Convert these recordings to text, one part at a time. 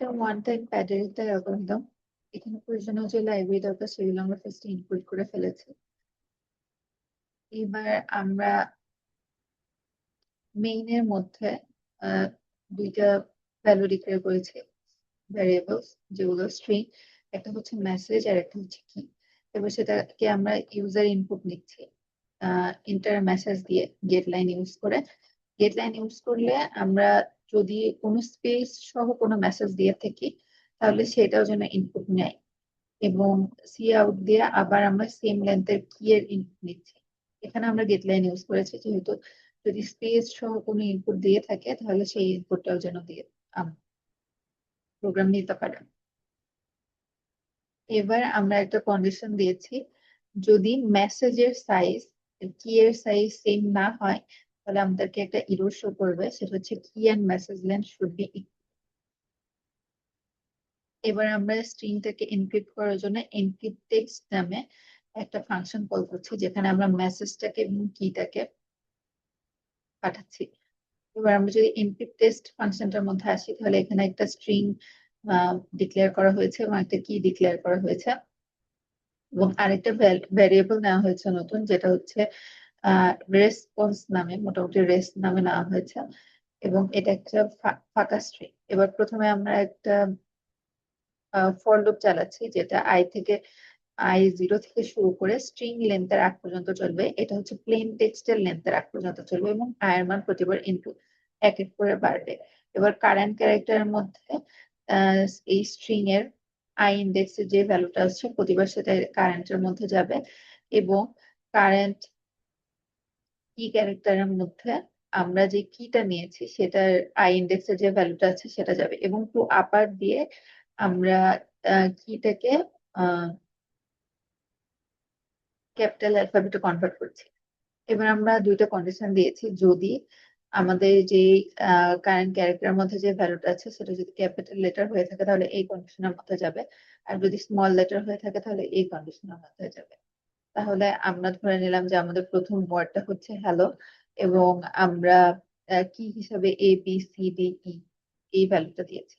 এটা one time প্যাডেলটার algorithm. এখানে প্রয়োজনীয় যে লাইব্রেরি দরকার সেগুলো আমরা ফার্স্টে ইনপুট করে ফেলেছি। এবার আমরা মেইনের মধ্যে আহ, দুইটা ভ্যালু ডিক্লেয়ার করেছি, ভ্যারিয়েবলস, যেগুলো স্ট্রিং। একটা হচ্ছে মেসেজ আর একটা হচ্ছে কি। এবার সেটাকে আমরা ইউজার ইনপুট নিচ্ছি ইন্টার মেসেজ দিয়ে, গেট লাইন ইউজ করে। গেট লাইন ইউজ করলে আমরা যদি কোনো স্পেস সহ কোনো মেসেজ দিয়ে থাকি তাহলে সেটাও যেন ইনপুট নেয়। এবং সি আউট দিয়ে আবার আমরা সেম লেন্থের কি এর ইনপুট নিচ্ছি। এখানে আমরা গেট লাইন ইউজ করেছি যেহেতু যদি স্পেস সহ কোনো ইনপুট দিয়ে থাকে তাহলে সেই ইনপুটটাও যেন দিয়ে প্রোগ্রাম নিতে পারে। এবার আমরা একটা কন্ডিশন দিয়েছি, যদি মেসেজের সাইজ কি এর সাইজ সেম না হয় তাহলে আমাদেরকে একটা ইরর শো করবে, সেটা হচ্ছে কি and message length should be. এবার আমরা স্ট্রিংটাকে এনক্রিপ্ট করার জন্য এনক্রিপ্ট টেক্সট নামে একটা ফাংশন কল করছি, যেখানে আমরা মেসেজটাকে এবং কিটাকে পাঠাচ্ছি। এবার আমরা যদি এনক্রিপ্ট টেক্সট ফাংশনটার মধ্যে আসি তাহলে এখানে একটা স্ট্রিং ডিক্লেয়ার করা হয়েছে এবং একটা কি ডিক্লেয়ার করা হয়েছে এবং আরেকটা ভ্যারিয়েবল নেওয়া হয়েছে নতুন, যেটা হচ্ছে রেসপন্স নামে, মোটামুটি রেস নামে নেওয়া হয়েছে। এবং এটা একটা ফাঁকা স্ট্রিং। এবার প্রথমে আমরা একটা ফর লুপ চালাচ্ছি, যেটা i0 থেকে শুরু করে স্ট্রিং লেন্থের আগ পর্যন্ত চলবে। এটা হচ্ছে প্লেন টেক্সটের লেন্থের আগ পর্যন্ত চলবে এবং i এর মান প্রতিবার ইনটু এক এক করে বাড়বে। এবার কারেন্ট ক্যারেক্টারের মধ্যে এই স্ট্রিং এর আই ইন্ডেক্সে যে ভ্যালুটা আসছে প্রতিবার সেটা কারেন্টের মধ্যে যাবে এবং কারেন্ট কি ক্যারেক্টারের মধ্যে আমরা যে কিটা নিয়েছি সেটার আই ইন্ডেক্সের যে ভ্যালুটা আছে সেটা যাবে। এবং টু আপার দিয়ে আমরা কিটাকে ক্যাপিটাল অ্যালফাবেটে কনভার্ট করছি। এবার আমরা দুইটা কন্ডিশন দিয়েছি, যদি আমাদের যে কারেন্ট ক্যারেক্টারের মধ্যে যে ভ্যালুটা আছে সেটা যদি ক্যাপিটাল লেটার হয়ে থাকে তাহলে এই কন্ডিশনের মধ্যে যাবে, আর যদি স্মল লেটার হয়ে থাকে তাহলে এই কন্ডিশনের মধ্যে যাবে। তাহলে আমরা ধরে নিলাম যে আমাদের প্রথম ওয়ার্ডটা হচ্ছে হ্যালো এবং আমরা কি হিসাবে A B C D E এই ভ্যালুটা দিয়েছি।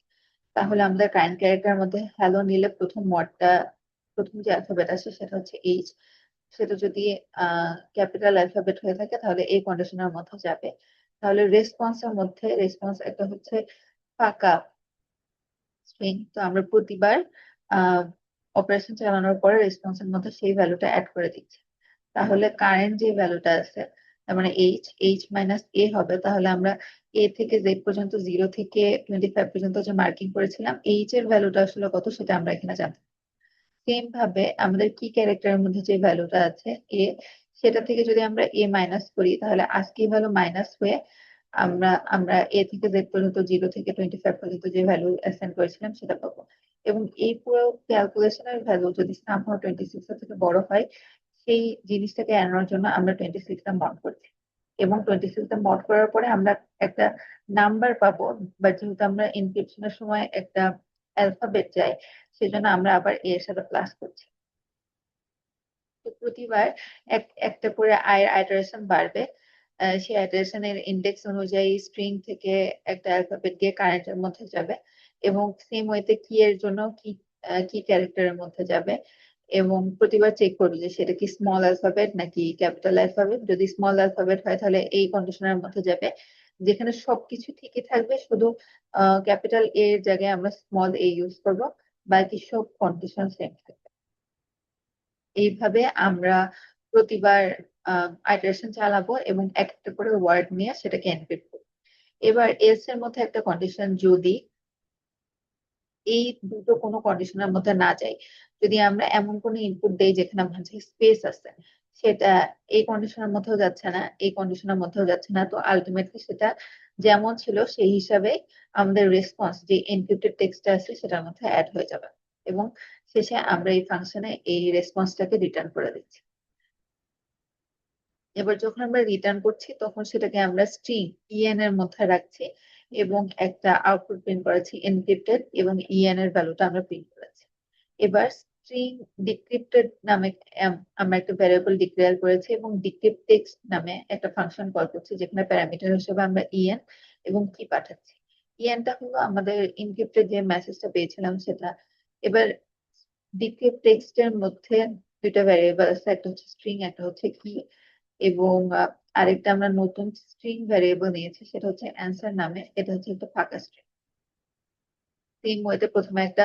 তাহলে আমাদের কারেন্ট ক্যারেক্টারের মধ্যে হ্যালো নিলে প্রথম ওয়ার্ডটা, প্রথম যে অ্যালফাবেট আছে সেটা হচ্ছে এইচ। সেটা যদি ক্যাপিটাল অ্যালফাবেট হয়ে থাকে তাহলে এই কন্ডিশনের মধ্যে যাবে। তাহলে রেসপন্সের মধ্যে, রেসপন্স একটা হচ্ছে ফাঁকা স্ট্রিং, তো আমরা প্রতিবার অপারেশন চালানোর পরে রেসপন্সের মধ্যে সেই ভ্যালুটা অ্যাড করে দিচ্ছি। তাহলে কারেন্ট যে ভ্যালুটা আছে তার মানে এইচ মাইনাস এ হবে। তাহলে আমরা এ থেকে জেড পর্যন্ত 0 থেকে 25 পর্যন্ত যে মার্কিং করেছিলাম, এইচ এর ভ্যালুটা আসলে কত সেটা আমরা এখানে জানতে। সেম ভাবে আমাদের কি ক্যারেক্টারের মধ্যে যে ভ্যালুটা আছে এ, সেটা থেকে যদি আমরা এ মাইনাস করি তাহলে আজকে ভ্যালু মাইনাস হয়ে আমরা আমরা এ থেকে জেড পর্যন্ত 0 থেকে 25 পর্যন্ত যে ভ্যালু অ্যাসাইন করেছিলাম সেটা পাবো। এবং এই পুরো ক্যালকুলেশনের ভ্যালু যদি সামহাও 26 এর থেকে বড় হয়, সেই জিনিসটাকে এড়ানোর জন্য আমরা 26টা মড করছি। এবং 26টা মড করার পরে আমরা একটা নাম্বার পাবো, বাট যেহেতু আমরা এনক্রিপশনের সময় একটা অ্যালফাবেট চাই সেজন্য আমরা আবার এর সাথে প্লাস করছি। তো প্রতিবার একটা করে আয়ের আইটারেশন বাড়বে। সেই আইটারেশনের ইন্ডেক্স অনুযায়ী স্ট্রিং থেকে একটা অ্যালফাবেট গিয়ে কারেন্টের মধ্যে যাবে এবং সেম ওয়েতে কি এর জন্য কি ক্যারেক্টারের মধ্যে যাবে। এবং প্রতিবার চেক করবে যে সেটা কি স্মল অ্যালফাবেট নাকি ক্যাপিটাল অ্যালফাবেট। যদি স্মল অ্যালফাবেট হয় তাহলে এই কন্ডিশনের মধ্যে যাবে, যেখানে সবকিছু ঠিকই থাকবে, শুধু ক্যাপিটাল এ এর জায়গায় আমরা স্মল এ ইউজ করব, বাকি সব কন্ডিশন সেম থাকবে। এইভাবে আমরা প্রতিবার আইটারেশন চালাবো এবং একটা করে ওয়ার্ড নিয়ে সেটাকে এনক্রিপ্ট করবো। এবার এলস এর মধ্যে একটা কন্ডিশন, যদি এই দুটো কোনো কন্ডিশনের মধ্যে না যায়, যদি আমরা এমন কোনো ইনপুট দেই যেখানে মাঝে স্পেস আছে, সেটা এই কন্ডিশনের মধ্যেও যাচ্ছে না, এই কন্ডিশনের মধ্যেও যাচ্ছে না, তো আলটিমেটলি সেটা যেমন ছিল সেই হিসাবে আমাদের রেসপন্স যে এনক্রিপ্টেড টেক্সটটা আছে সেটার মধ্যে অ্যাড হয়ে যাবে এবং শেষে আমরা এই ফাংশনে এই রেসপন্সটাকে রিটার্ন করে দিচ্ছি। এবার যখন আমরা রিটার্ন করছি তখন সেটাকে আমরা স্ট্রিং ইএন এর মধ্যে রাখছি এবং একটা আউটপুট প্রিন্ট করেছি এনক্রিপ্টেড এবং ইএন এর ভ্যালুটা আমরা প্রিন্ট করেছি। এবার স্ট্রিং ডিক্রিপ্টেড নামে আমরা একটা ভ্যারিয়েবল ডিক্লেয়ার করেছি এবং ডিক্রিপ্ট টেক্সট নামে একটা ফাংশন কল করছি, যেখানে প্যারামিটার হিসেবে আমরা ইএন এবং কি পাঠাচ্ছি। ইএনটা হলো আমাদের ইনক্রিপ্টেড যে মেসেজটা পেয়েছিলাম সেটা। এবার ডিক্রিপ্ট টেক্সট এর মধ্যে দুইটা ভ্যারিয়েবল আছে, একটা হচ্ছে স্ট্রিং, একটা হচ্ছে কি। এবং আরেকটা আমরা নতুন স্ট্রিং ভ্যারিয়েবল নিয়েছি, সেটা হচ্ছে অ্যান্সার নামে। এটা হচ্ছে একটা ফাঁকা স্ট্রিং। সেম ওয়েতে প্রথমে একটা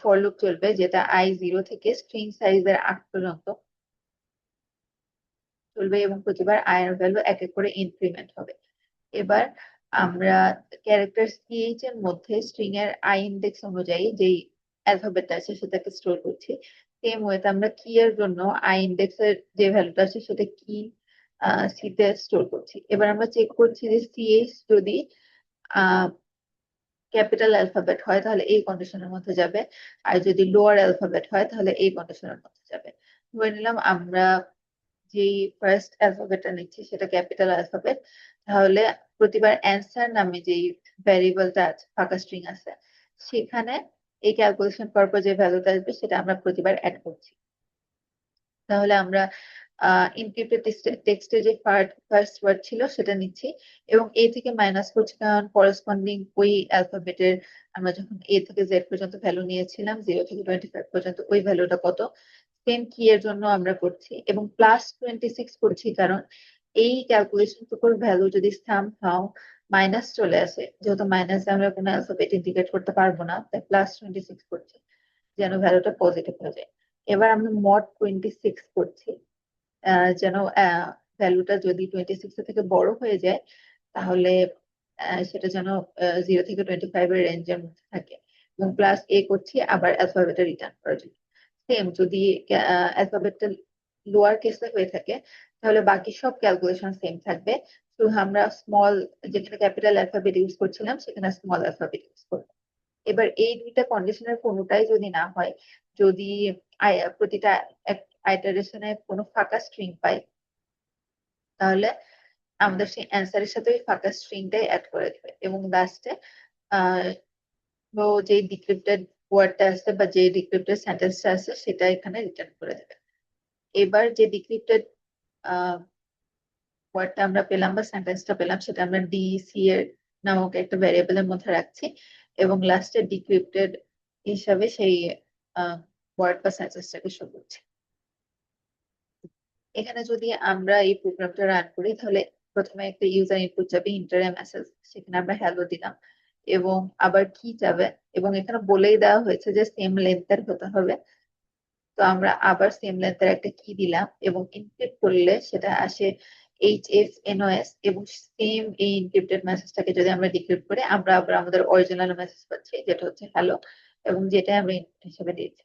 ফর লুপ চলবে, যেটা i0 থেকে স্ট্রিং সাইজের 8 পর্যন্ত চলবে এবং প্রতিবার i এর ভ্যালু এক এক করে ইনক্রিমেন্ট হবে। এবার আমরা ক্যারেক্টার সিএইচ এর মধ্যে স্ট্রিং এর আই ইন্ডেক্স অনুযায়ী যেই অ্যালফাবেটটা আছে সেটাকে স্টোর করছি। সেম ওয়েতে আমরা কি এর জন্য আই ইন্ডেক্স এর যে ভ্যালুটা আছে সেটা কি সি তে স্টোর করছি। এবার আমরা চেক করছি যে সিএইচ যদি ক্যাপিটাল অ্যালফাবেট হয় তাহলে এই কন্ডিশনের মধ্যে যাবে, আর যদি লোয়ার অ্যালফাবেট হয় তাহলে এই কন্ডিশনের মধ্যে যাবে। ধরে নিলাম আমরা যেই ফার্স্ট অ্যালফাবেটটা নিচ্ছি সেটা ক্যাপিটাল অ্যালফাবেট, তাহলে প্রতিবার অ্যান্সার নামে যেই ভ্যারিয়েবলটা আছে, ফাঁকা স্ট্রিং আছে, সেখানে এই ক্যালকুলেশন পারপর যে ভ্যালুটা আসবে সেটা আমরা প্রতিবার অ্যাড করছি। তাহলে আমরা ইনক্রিপ্টেড টেক্সটে যে ফার্স্ট ওয়ার্ড ছিল সেটা নিচ্ছি এবং এ থেকে মাইনাস করছি, কারণ করেসপন্ডিং ওই অ্যালফাবেটের আমরা যখন এ থেকে জেড পর্যন্ত ভ্যালু নিয়েছিলাম 0 থেকে 25 পর্যন্ত ওই ভ্যালুটা কত, সেম কি এর জন্য আমরা করছি। এবং +26 করছি কারণ এই ক্যালকুলেশন টুকুর ভ্যালু যদি সামহাও মাইনাস চলে আসে, যেহেতু মাইনাস আমরা কোনো অ্যালফাবেট ইন্ডিকেট করতে পারবো না, তাই +26 করছি যেন ভ্যালুটা পজিটিভ হয়ে যায়। এবার আমরা mod 26 করছি, যেন ভ্যালুটা যদি 26 থেকে বড় হয়ে যায় তাহলে সেটা যেন 0 থেকে 25 এর রেঞ্জের মধ্যে থাকে। এবং +a করছি আবার অ্যালফাবেটটা রিটার্ন করার জন্য। সেম যদি অ্যালফাবেটটা লোয়ার কেসে হয়ে থাকে তাহলে বাকি সব ক্যালকুলেশন সেম থাকবে, শুধু আমরা স্মল, যেখানে ক্যাপিটাল অ্যালফাবেট ইউজ করছিলাম সেখানে স্মল অ্যালফাবেট ইউজ করবো। এবার এই দুইটা কন্ডিশনের কোনোটাই যদি না হয়, যদি প্রতিটা আইটারেশনে কোনো ফাঁকা স্ট্রিং পাই, তাহলে আমাদের সেই অ্যান্সারের সাথে ওই ফাঁকা স্ট্রিংটাই অ্যাড করে দিবে এবং লাস্টে আহ যে ডিক্রিপ্টেড ওয়ার্ডটা আছে বা যে ডিক্রিপ্টেড সেন্টেন্সটা আছে সেটা এখানে রিটার্ন করে দেবে। এবার যে ডিক্রিপ্টেড ওয়ার্ডটা আমরা পেলাম বা সেন্টেন্সটা পেলাম সেটা আমরা ডিসি এর নামক একটা ভ্যারিয়েবলের মধ্যে রাখছি এবং লাস্টে ডিক্রিপ্টেড হিসাবে সেই ওয়ার্ড বা সেন্টেন্সটাকে শো করছি। এখানে যদি আমরা এই প্রোগ্রামটা রান করি তাহলে প্রথমে একটা ইউজার ইনপুট যাবে, ইন্টার মেসেজ, সেখানে আমরা হ্যালো দিলাম এবং আবার কি যাবে এবং এখানে বলেই দেওয়া হয়েছে যে সেম লেন্থের হতে হবে। তো আমরা আবার সেম লেন্থের একটা কি দিলাম এবং ইনক্রিপ্ট করলে সেটা আসে HFNOS এবং সেম এই ইনক্রিপ্টেড মেসেজটাকে যদি আমরা ডিক্রিপ্ট করি আমরা আবার আমাদের অরিজিনাল মেসেজ পাচ্ছি যেটা হচ্ছে হ্যালো এবং যেটা আমরা ইনপুট হিসেবে দিয়েছি।